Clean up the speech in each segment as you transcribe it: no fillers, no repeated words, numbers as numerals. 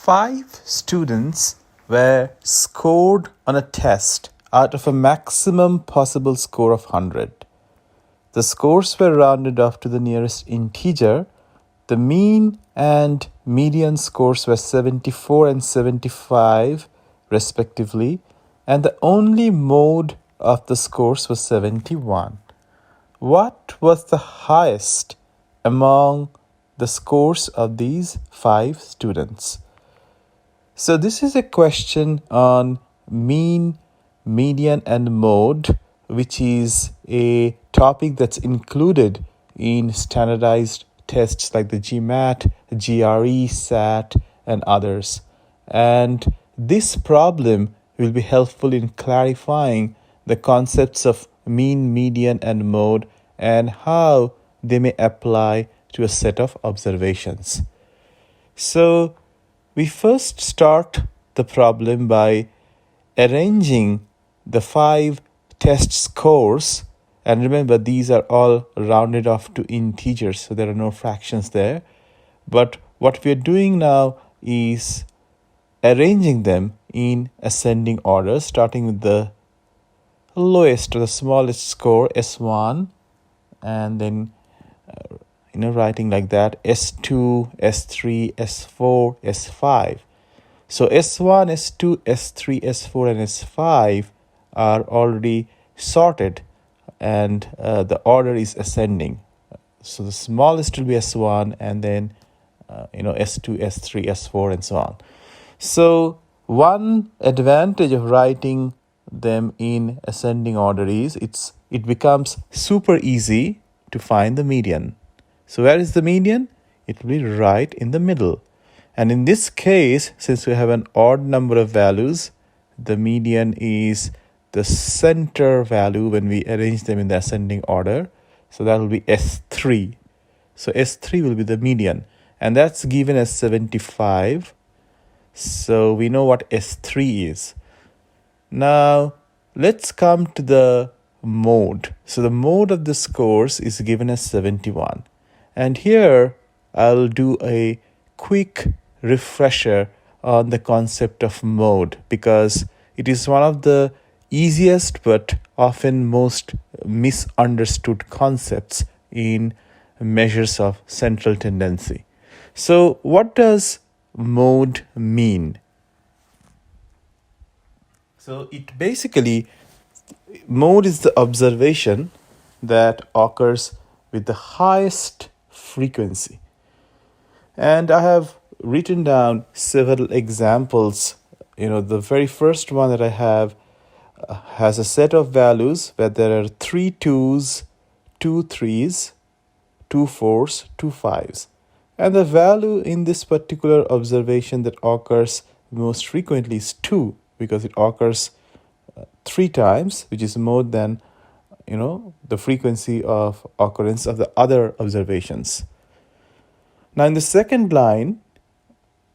5 students were scored on a test out of a maximum possible score of 100. The scores were rounded off to the nearest integer. The mean and median scores were 74 and 75 respectively, and the only mode of the scores was 71. What was the highest among the scores of these 5 students? So this is a question on mean, median, and mode, which is a topic that's included in standardized tests like the GMAT, GRE, SAT, and others. And this problem will be helpful in clarifying the concepts of mean, median, and mode and how they may apply to a set of observations. So we first start the problem by arranging the 5 test scores, and remember these are all rounded off to integers, so there are no fractions there. But what we are doing now is arranging them in ascending order, starting with the lowest or the smallest score, S1, and then writing like that, S2, S3, S4, S5. So S1, S2, S3, S4, and S5 are already sorted, and the order is ascending. So the smallest will be S1, and then S2, S3, S4, and so on. So one advantage of writing them in ascending order is it becomes super easy to find the median. So where is the median? It will be right in the middle. And in this case, since we have an odd number of values, the median is the center value when we arrange them in the ascending order. So that will be S3. So S3 will be the median. And that's given as 75. So we know what S3 is. Now, let's come to the mode. So the mode of the scores is given as 71. And here I'll do a quick refresher on the concept of mode, because it is one of the easiest but often most misunderstood concepts in measures of central tendency. So what does mode mean? So it basically, mode is the observation that occurs with the highest frequency. And I have written down several examples. The very first one that I have has a set of values where there are 3 2s, 2 3s, 2 4s, 2 5s. And the value in this particular observation that occurs most frequently is 2, because it occurs 3 times, which is more than the frequency of occurrence of the other observations. Now in the second line,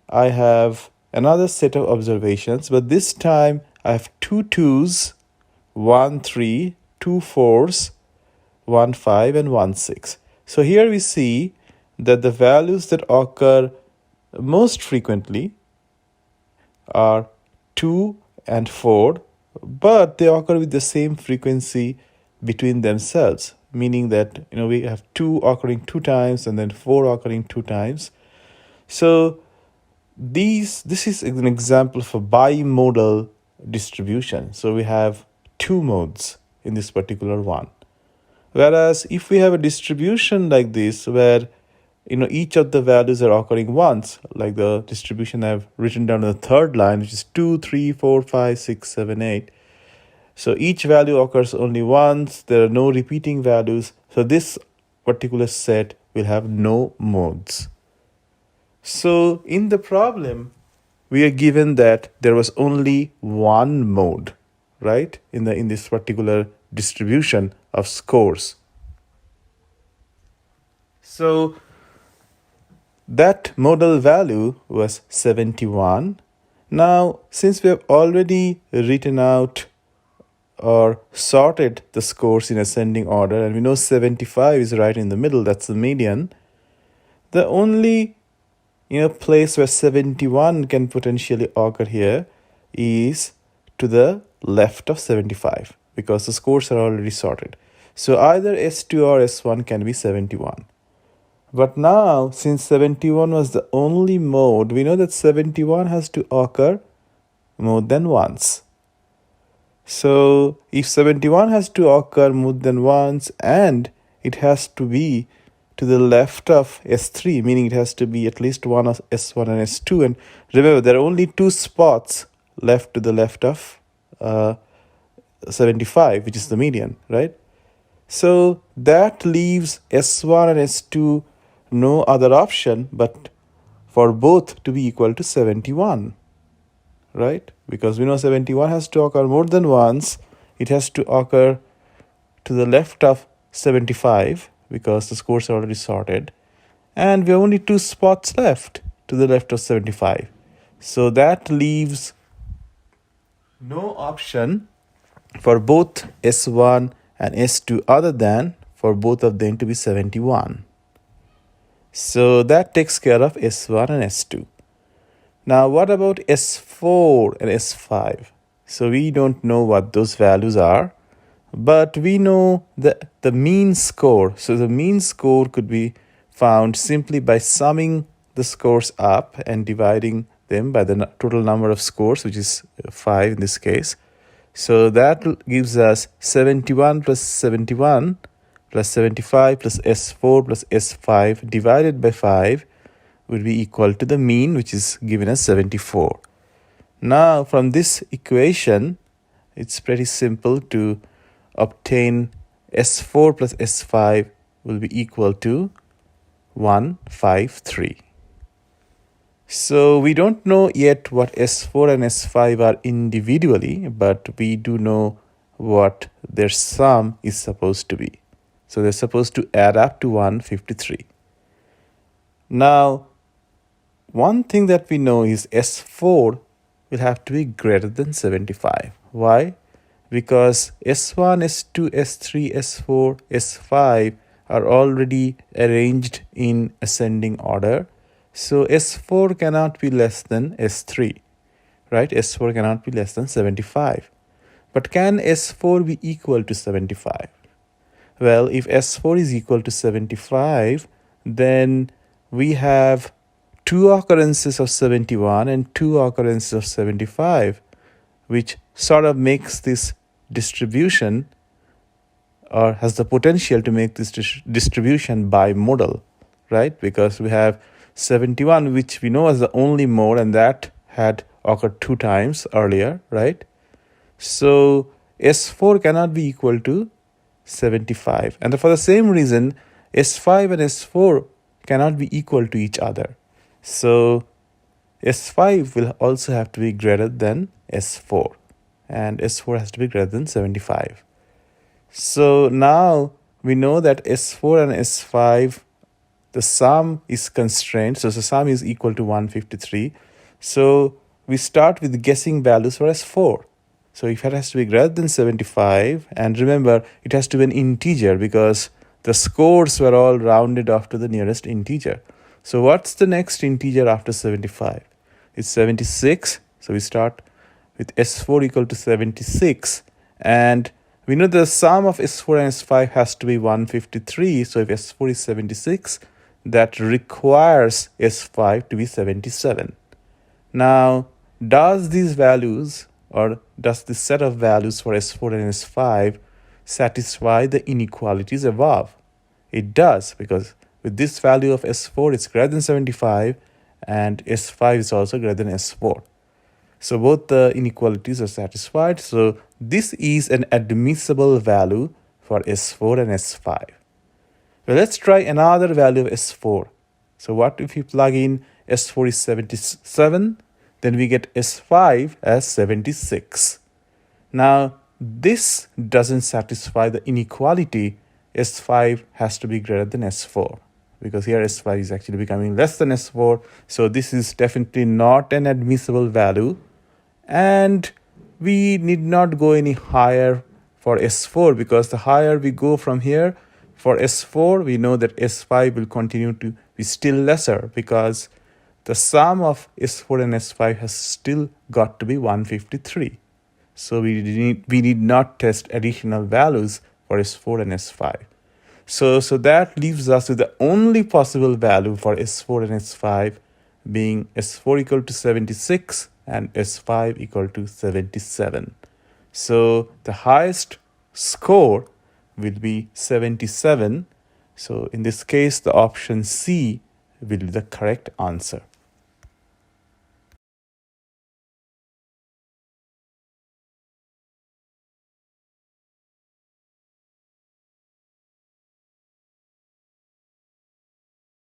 I have another set of observations, but this time I have 2 2s, 1 3, 2 4s, 1 5, and 1 6. So here we see that the values that occur most frequently are 2 and 4, but they occur with the same frequency between themselves, meaning that we have 2 occurring 2 times and then 4 occurring 2 times. So this is an example of a bimodal distribution. So we have 2 modes in this particular one. Whereas if we have a distribution like this where each of the values are occurring once, like the distribution I've written down on the third line, which is 2, 3, 4, 5, 6, 7, 8. So each value occurs only once. There are no repeating values. So this particular set will have no modes. So in the problem, we are given that there was only one mode, right, in this particular distribution of scores. So that modal value was 71. Now, since we have already written out or sorted the scores in ascending order, and we know 75 is right in the middle, that's the median, the only place where 71 can potentially occur here is to the left of 75 because the scores are already sorted. So either S2 or S1 can be 71. But now, since 71 was the only mode, we know that 71 has to occur more than once. So if 71 has to occur more than once and it has to be to the left of S3, meaning it has to be at least one of S1 and S2. And remember, there are only two spots left to the left of 75, which is the median, right? So that leaves S1 and S2 no other option but for both to be equal to 71, right? Because we know 71 has to occur more than once. It has to occur to the left of 75 because the scores are already sorted. And we have only two spots left to the left of 75. So that leaves no option for both S1 and S2 other than for both of them to be 71. So that takes care of S1 and S2. Now what about S4 and S5? So we don't know what those values are, but we know that the mean score. So the mean score could be found simply by summing the scores up and dividing them by the total number of scores, which is 5 in this case. So that gives us 71 plus 71 plus 75 plus S4 plus S5 divided by 5 will be equal to the mean, which is given as 74. Now from this equation, it's pretty simple to obtain S4 plus S5 will be equal to 153. So we don't know yet what S4 and S5 are individually, but we do know what their sum is supposed to be. So they're supposed to add up to 153. Now, one thing that we know is S4 will have to be greater than 75. Why? Because S1, S2, S3, S4, S5 are already arranged in ascending order. So S4 cannot be less than S3, right? S4 cannot be less than 75. But can S4 be equal to 75? Well, if S4 is equal to 75, then we have two occurrences of 71 and two occurrences of 75, which sort of makes this distribution or has the potential to make this distribution bimodal, right? Because we have 71, which we know as the only mode, and that had occurred two times earlier, right? So S4 cannot be equal to 75. And for the same reason, S5 and S4 cannot be equal to each other. So S5 will also have to be greater than S4. And S4 has to be greater than 75. So now we know that S4 and S5, the sum is constrained. So the sum is equal to 153. So we start with guessing values for S4. So if it has to be greater than 75, and remember, it has to be an integer because the scores were all rounded off to the nearest integer. So what's the next integer after 75? It's 76. So we start with S4 equal to 76. And we know the sum of S4 and S5 has to be 153. So if S4 is 76, that requires S5 to be 77. Now, does these values, or does this set of values for S4 and S5 satisfy the inequalities above? It does, because with this value of S4, it's greater than 75, and S5 is also greater than S4. So both the inequalities are satisfied. So this is an admissible value for S4 and S5. Well, let's try another value of S4. So what if we plug in S4 is 77? Then we get S5 as 76. Now, this doesn't satisfy the inequality. S5 has to be greater than S4 because here S5 is actually becoming less than S4. So this is definitely not an admissible value. And we need not go any higher for S4 because the higher we go from here, for S4, we know that S5 will continue to be still lesser because the sum of S4 and S5 has still got to be 153. So we need not test additional values for S4 and S5. So that leaves us with the only possible value for S4 and S5 being S4 equal to 76 and S5 equal to 77. So the highest score will be 77. So in this case, the option C will be the correct answer.